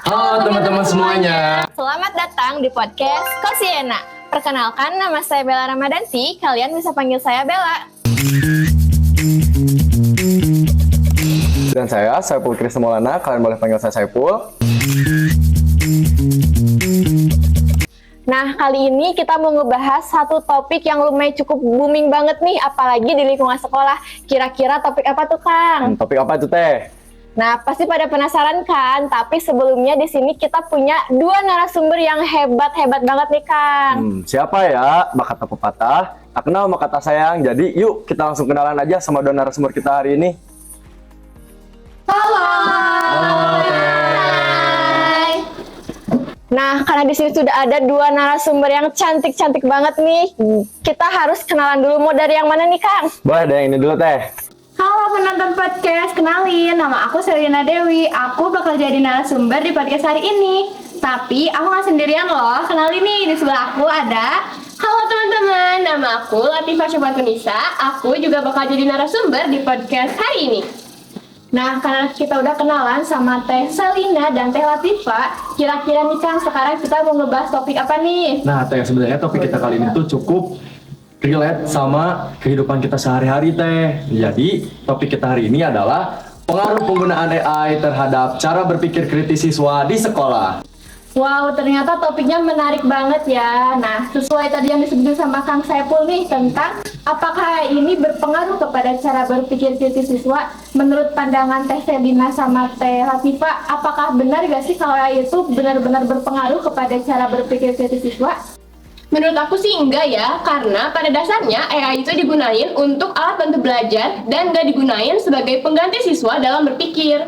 Halo teman-teman semuanya. Selamat datang di podcast Kosiena. Perkenalkan, nama saya Bella Ramadanti. Kalian bisa panggil saya Bella. Dan saya Saiful Krisna Maulana. Kalian boleh panggil saya Saiful. Nah, kali ini kita mau ngebahas satu topik yang lumayan cukup booming banget nih, apalagi di lingkungan sekolah. Kira-kira topik apa tuh, Kang? Topik apa itu teh? Nah, pasti pada penasaran kan? Tapi sebelumnya di sini kita punya dua narasumber yang hebat-hebat banget nih, Kang. Siapa ya? Bakat apa patah? Tak kenal maka kata sayang. Jadi yuk kita langsung kenalan aja sama dua narasumber kita hari ini. Halo. Hai. Nah, karena di sini sudah ada dua narasumber yang cantik-cantik banget nih, kita harus kenalan dulu. Mau dari yang mana nih, Kang? Boleh deh yang ini dulu teh. Halo penonton podcast, kenalin, nama aku Selina Dewi. Aku bakal jadi narasumber di podcast hari ini. Tapi aku gak sendirian loh, kenalin nih, di sebelah aku ada. Halo teman-teman, nama aku Latifah Syufatunisa. Aku juga bakal jadi narasumber di podcast hari ini. Nah, karena kita udah kenalan sama Teh Selina dan Teh Latifah, kira-kira nih Kang, sekarang kita mau ngebahas topik apa nih? Nah teh, sebenarnya topik kita kali ini tuh cukup relate sama kehidupan kita sehari-hari teh. Jadi topik kita hari ini adalah pengaruh penggunaan AI terhadap cara berpikir kritis siswa di sekolah. Wow, ternyata topiknya menarik banget ya. Nah, sesuai tadi yang disebut sama Kang Saiful nih tentang apakah ini berpengaruh kepada cara berpikir kritis siswa. Menurut pandangan Teh Selina sama Teh Latifah, apakah benar gak sih kalau itu benar-benar berpengaruh kepada cara berpikir kritis siswa? Menurut aku sih enggak ya, karena pada dasarnya AI itu digunain untuk alat bantu belajar dan nggak digunain sebagai pengganti siswa dalam berpikir.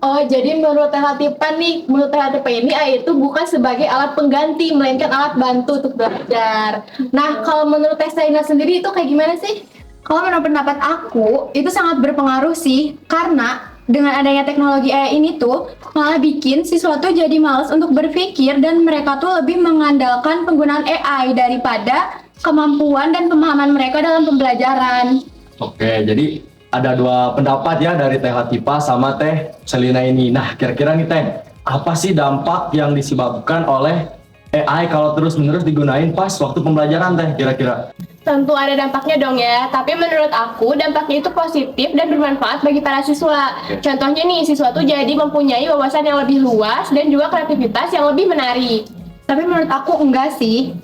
Oh, jadi menurut Teh Latifah nih, menurut Teh Latifah ini AI itu bukan sebagai alat pengganti, melainkan alat bantu untuk belajar. Nah, kalau menurut Teh Selina sendiri itu kayak gimana sih? Kalau menurut pendapat aku, itu sangat berpengaruh sih, karena dengan adanya teknologi AI ini tuh malah bikin siswa tuh jadi malas untuk berpikir dan mereka tuh lebih mengandalkan penggunaan AI daripada kemampuan dan pemahaman mereka dalam pembelajaran. Oke, jadi ada dua pendapat ya dari Teh Latifah sama Teh Selina ini. Nah, kira-kira nih Teh, apa sih dampak yang disebabkan oleh AI kalau terus-menerus digunain pas waktu pembelajaran Teh, kira-kira? Tentu ada dampaknya dong ya, tapi menurut aku dampaknya itu positif dan bermanfaat bagi para siswa. Contohnya nih, siswa tuh jadi mempunyai wawasan yang lebih luas dan juga kreativitas yang lebih menarik. Tapi menurut aku enggak sih.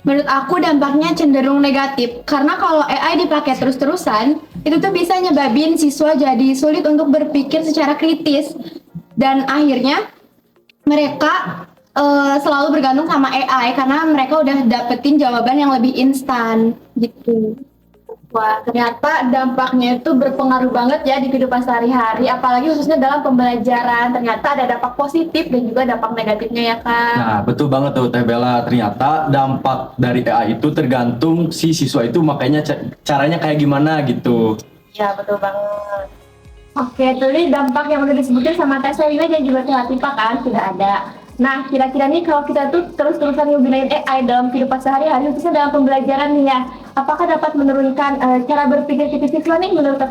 Menurut aku dampaknya cenderung negatif. Karena kalau AI dipakai terus-terusan, itu tuh bisa nyebabin siswa jadi sulit untuk berpikir secara kritis. Dan akhirnya mereka selalu bergantung sama AI karena mereka udah dapetin jawaban yang lebih instan gitu. Wah, ternyata dampaknya itu berpengaruh banget ya di kehidupan sehari-hari, apalagi khususnya dalam pembelajaran. Ternyata ada dampak positif dan juga dampak negatifnya ya Kak. Nah, betul banget tuh Teh Bella. Ternyata dampak dari AI itu tergantung si siswa itu makanya caranya kayak gimana gitu. Ya, betul banget. Oke, tadi dampak yang udah disebutin sama Teh Selina dan juga Teh Latifah kan sudah ada. Nah, kira-kira nih kalau kita tuh terus-terusan ngegunain AI dalam kehidupan sehari-hari, khususnya dalam pembelajaran nih ya, apakah dapat menurunkan cara berpikir kritis siswa nih menurut Teh?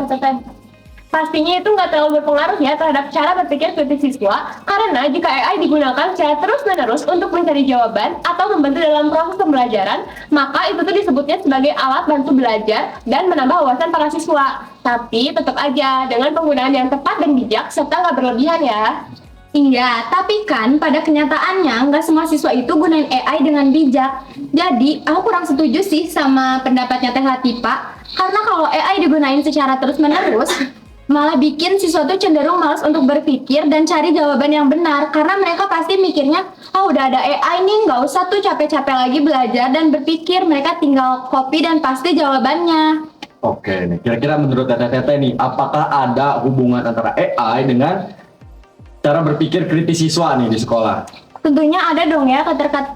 Pastinya itu nggak terlalu berpengaruh ya terhadap cara berpikir kritis siswa, karena jika AI digunakan secara terus-menerus untuk mencari jawaban atau membantu dalam proses pembelajaran, maka itu tuh disebutnya sebagai alat bantu belajar dan menambah wawasan para siswa. Tapi tetap aja dengan penggunaan yang tepat dan bijak serta nggak berlebihan ya. Iya, tapi kan pada kenyataannya nggak semua siswa itu gunain AI dengan bijak. Jadi, aku kurang setuju sih sama pendapatnya Teh Latifah. Karena kalau AI digunain secara terus-menerus, malah bikin siswa tuh cenderung malas untuk berpikir dan cari jawaban yang benar. Karena mereka pasti mikirnya, oh udah ada AI nih, nggak usah tuh capek-capek lagi belajar dan berpikir. Mereka tinggal copy dan pasti jawabannya. Oke, nih kira-kira menurut Teh nih, apakah ada hubungan antara AI dengan cara berpikir kritis siswa nih di sekolah? Tentunya ada dong ya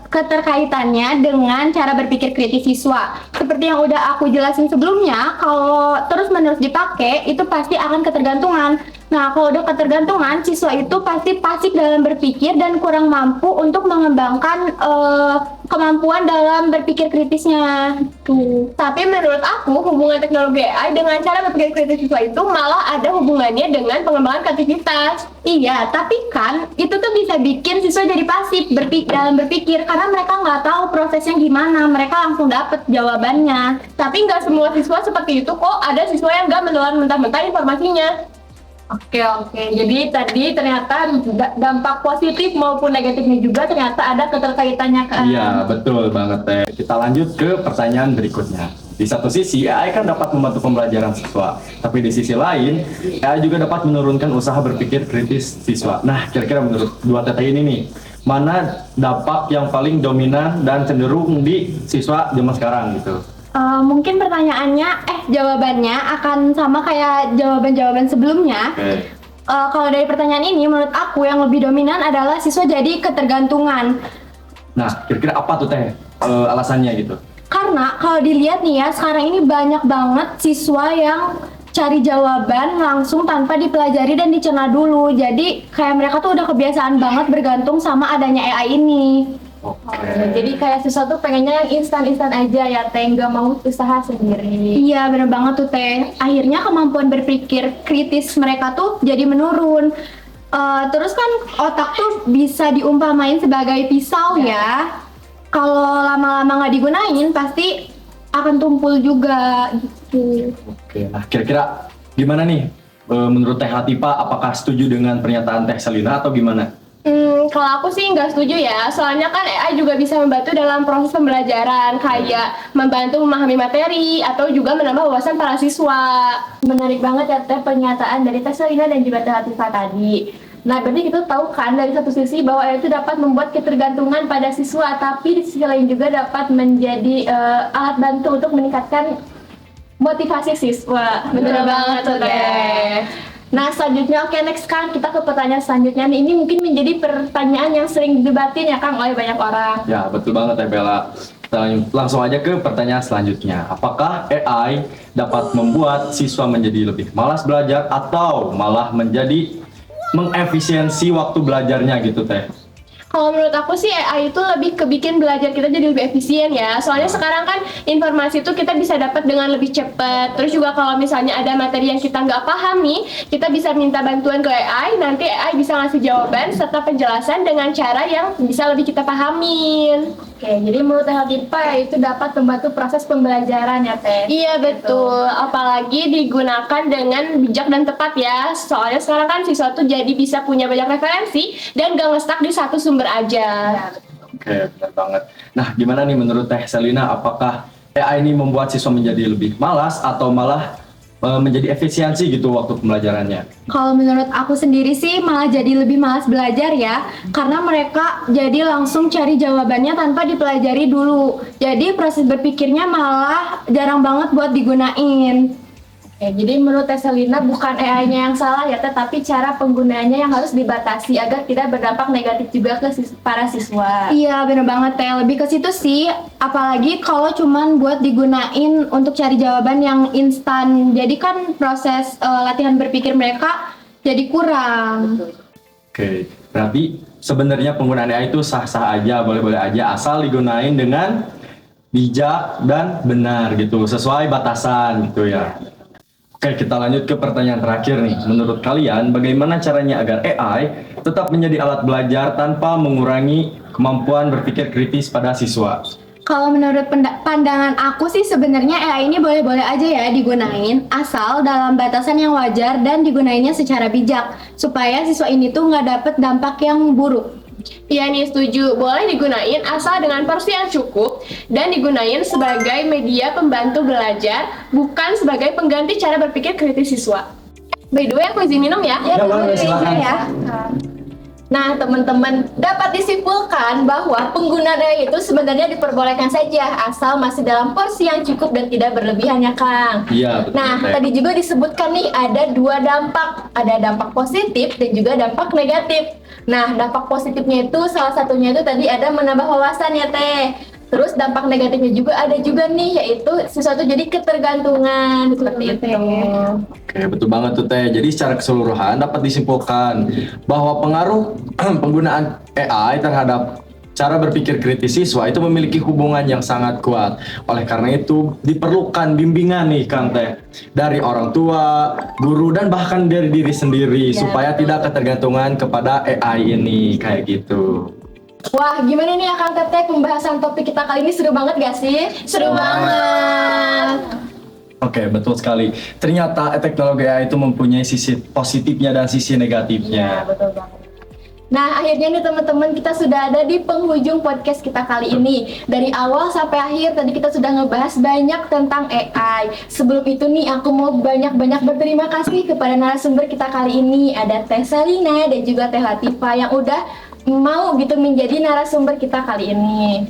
keterkaitannya dengan cara berpikir kritis siswa. Seperti yang udah aku jelasin sebelumnya, kalau terus-menerus dipakai, itu pasti akan ketergantungan. Nah, kalau udah ketergantungan, siswa itu pasti pasif dalam berpikir dan kurang mampu untuk mengembangkan kemampuan dalam berpikir kritisnya. Tuh. Tapi menurut aku, hubungan teknologi AI dengan cara berpikir kritis siswa itu malah ada hubungannya dengan pengembangan kreativitas. Iya, tapi kan itu tuh bisa bikin siswa jadi pasif dalam berpikir karena mereka nggak tahu prosesnya gimana, mereka langsung dapet jawabannya. Tapi nggak semua siswa seperti itu kok, ada siswa yang nggak menelan mentah-mentah informasinya. Oke, jadi tadi ternyata dampak positif maupun negatifnya juga ternyata ada keterkaitannya kan? Iya, betul banget Teh. Kita lanjut ke pertanyaan berikutnya. Di satu sisi, AI kan dapat membantu pembelajaran siswa, tapi di sisi lain, AI juga dapat menurunkan usaha berpikir kritis siswa. Nah, kira-kira menurut dua teteh ini nih, mana dampak yang paling dominan dan cenderung di siswa zaman sekarang gitu? Mungkin jawabannya akan sama kayak jawaban-jawaban sebelumnya. Oke. Kalau dari pertanyaan ini, menurut aku yang lebih dominan adalah siswa jadi ketergantungan. Nah, kira-kira apa tuh Teh alasannya gitu? Karena kalau dilihat nih ya, sekarang ini banyak banget siswa yang cari jawaban langsung tanpa dipelajari dan dicerna dulu. Jadi kayak mereka tuh udah kebiasaan banget bergantung sama adanya AI ini. Oke. Jadi kayak sesuatu pengennya yang instan-instan aja ya Teh, nggak mau usaha sendiri. Iya, bener banget tuh Teh. Akhirnya kemampuan berpikir kritis mereka tuh jadi menurun. Terus kan otak tuh bisa diumpamain sebagai pisau ya. Kalau lama-lama nggak digunain pasti akan tumpul juga gitu. Oke, nah kira-kira gimana nih menurut Teh Latifa, apakah setuju dengan pernyataan Teh Selina atau gimana? Kalau aku sih nggak setuju ya, soalnya kan AI juga bisa membantu dalam proses pembelajaran, kayak membantu memahami materi atau juga menambah wawasan para siswa. Menarik banget ya Teh pernyataan dari Teh Selina dan juga Teh Latifah tadi. Nah, berarti kita tahu kan dari satu sisi bahwa AI itu dapat membuat ketergantungan pada siswa, tapi di sisi lain juga dapat menjadi alat bantu untuk meningkatkan motivasi siswa. Bener banget tuh Teh. Nah, selanjutnya, next kan kita ke pertanyaan selanjutnya nih. Ini mungkin menjadi pertanyaan yang sering didebatin ya Kang oleh banyak orang. Ya, betul banget Teh Bella. Kita langsung aja ke pertanyaan selanjutnya. Apakah AI dapat membuat siswa menjadi lebih malas belajar atau malah menjadi mengefisiensi waktu belajarnya gitu Teh? Kalau menurut aku sih AI itu lebih kebikin belajar kita jadi lebih efisien ya. Soalnya sekarang kan informasi itu kita bisa dapat dengan lebih cepat. Terus juga kalau misalnya ada materi yang kita nggak pahami, kita bisa minta bantuan ke AI. Nanti AI bisa ngasih jawaban serta penjelasan dengan cara yang bisa lebih kita pahamin. Oke, jadi menurut Teh Latifah itu dapat membantu proses pembelajaran ya Teh? Iya betul, apalagi digunakan dengan bijak dan tepat ya. Soalnya sekarang kan siswa tuh jadi bisa punya banyak referensi dan gak ngestak di satu sumber aja. Oke, benar banget. Nah, gimana nih menurut Teh Selina, apakah AI ini membuat siswa menjadi lebih malas atau malah menjadi efisiensi gitu waktu pembelajarannya? Kalau menurut aku sendiri sih malah jadi lebih malas belajar ya, karena mereka jadi langsung cari jawabannya tanpa dipelajari dulu. Jadi proses berpikirnya malah jarang banget buat digunain. Oke, jadi menurut Teh Selina bukan AI-nya yang salah ya, tetapi cara penggunaannya yang harus dibatasi agar tidak berdampak negatif juga ke para siswa. Iya, bener banget Teh. Lebih ke situ sih, apalagi kalau cuman buat digunain untuk cari jawaban yang instan. Jadi kan proses latihan berpikir mereka jadi kurang. Oke, berarti sebenarnya penggunaan AI itu sah-sah aja, boleh-boleh aja, asal digunain dengan bijak dan benar gitu, sesuai batasan gitu ya. Oke, kita lanjut ke pertanyaan terakhir nih. Menurut kalian, bagaimana caranya agar AI tetap menjadi alat belajar tanpa mengurangi kemampuan berpikir kritis pada siswa? Kalau menurut pandangan aku sih sebenarnya AI ini boleh-boleh aja ya digunain, asal dalam batasan yang wajar dan digunainnya secara bijak, supaya siswa ini tuh nggak dapet dampak yang buruk. Iya nih setuju, boleh digunain asal dengan porsi yang cukup dan digunain sebagai media pembantu belajar, bukan sebagai pengganti cara berpikir kritis siswa. By the way, aku izin minum ya. Ya, boleh, silakan. Ya. Nah, teman-teman, dapat disimpulkan bahwa penggunaan AI itu sebenarnya diperbolehkan saja asal masih dalam porsi yang cukup dan tidak berlebihan ya Kang. Iya, betul. Nah, Teh. tadi juga disebutkan nih ada dua dampak, ada dampak positif dan juga dampak negatif. Nah, dampak positifnya itu salah satunya itu tadi ada menambah wawasan ya Teh. Terus dampak negatifnya juga ada juga nih, yaitu sesuatu jadi ketergantungan seperti itu. Oke, betul banget tuh Teh. Jadi secara keseluruhan dapat disimpulkan bahwa pengaruh penggunaan AI terhadap cara berpikir kritis siswa itu memiliki hubungan yang sangat kuat. Oleh karena itu diperlukan bimbingan nih kan Teh dari orang tua, guru dan bahkan dari diri sendiri supaya tidak ketergantungan kepada AI ini kayak gitu. Wah, gimana nih Akang Teteh, pembahasan topik kita kali ini seru banget gak sih? Seru banget. Oke, betul sekali. Ternyata teknologi AI itu mempunyai sisi positifnya dan sisi negatifnya. Betul banget. Nah, akhirnya nih teman-teman, kita sudah ada di penghujung podcast kita kali ini. Dari awal sampai akhir tadi kita sudah ngebahas banyak tentang AI. Sebelum itu nih, aku mau banyak-banyak berterima kasih kepada narasumber kita kali ini. Ada Teh Selina dan juga Teh Latifah yang udah mau gitu menjadi narasumber kita kali ini.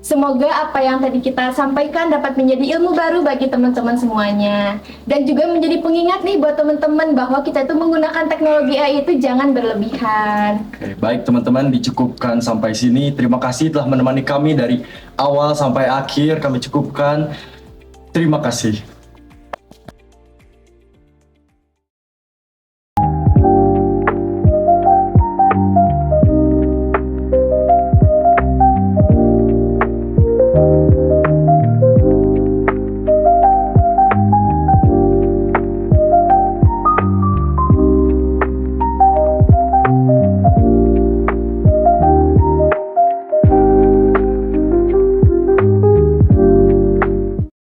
Semoga apa yang tadi kita sampaikan dapat menjadi ilmu baru bagi teman-teman semuanya. Dan juga menjadi pengingat nih buat teman-teman bahwa kita itu menggunakan teknologi AI itu jangan berlebihan. Oke, baik teman-teman, dicukupkan sampai sini. Terima kasih telah menemani kami dari awal sampai akhir. Kami cukupkan. Terima kasih.